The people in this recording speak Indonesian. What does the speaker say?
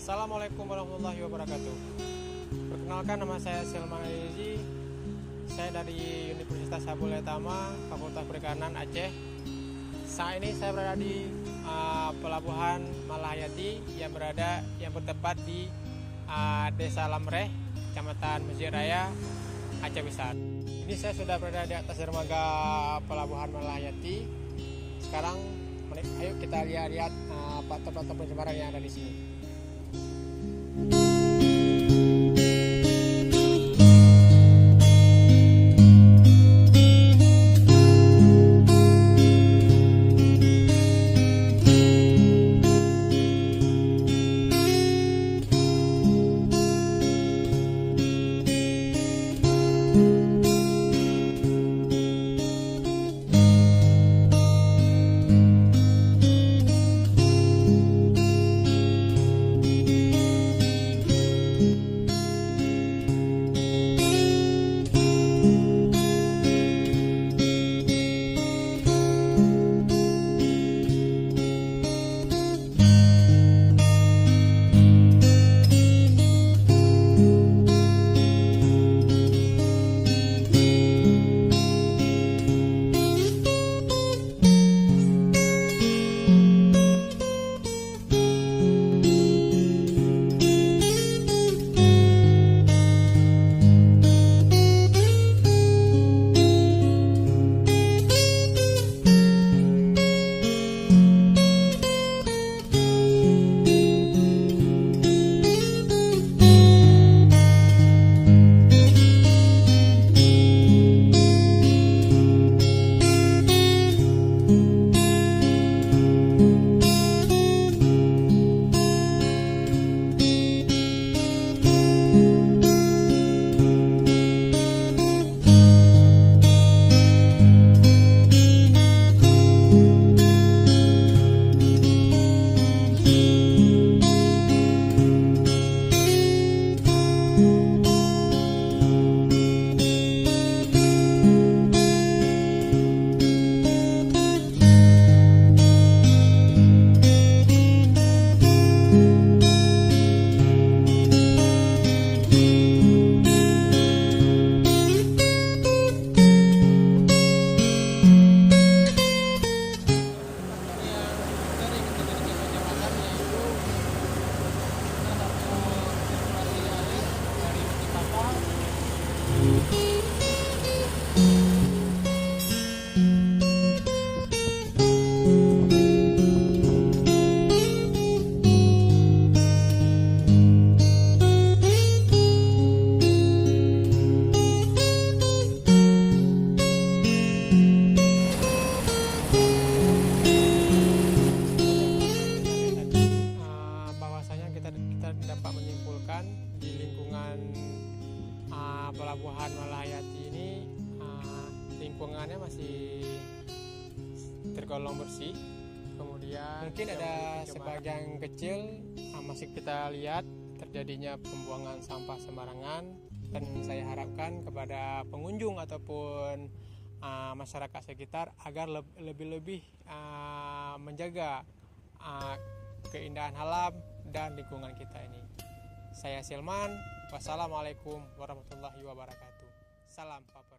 Assalamualaikum warahmatullahi wabarakatuh. Perkenalkan, nama saya Silman Alizi. Saya dari Universitas Sabuletama, Fakultas Perikanan Aceh. Saat ini saya berada di Pelabuhan Malahayati yang bertempat di Desa Lamreh, Kecamatan Masjid Raya, Aceh Besar. Ini saya sudah berada di atas dermaga Pelabuhan Malahayati. Sekarang ayo kita lihat tempat-tempat pencemaran yang ada di sini. Dapat menyimpulkan di lingkungan Pelabuhan Malahayati ini lingkungannya masih tergolong bersih. Kemudian mungkin ada sebagian kecil masih kita lihat terjadinya pembuangan sampah sembarangan, dan saya harapkan kepada pengunjung ataupun masyarakat sekitar agar lebih-lebih menjaga keindahan alam dan lingkungan kita ini. Saya Silman, wassalamualaikum warahmatullahi wabarakatuh. Salam Papa.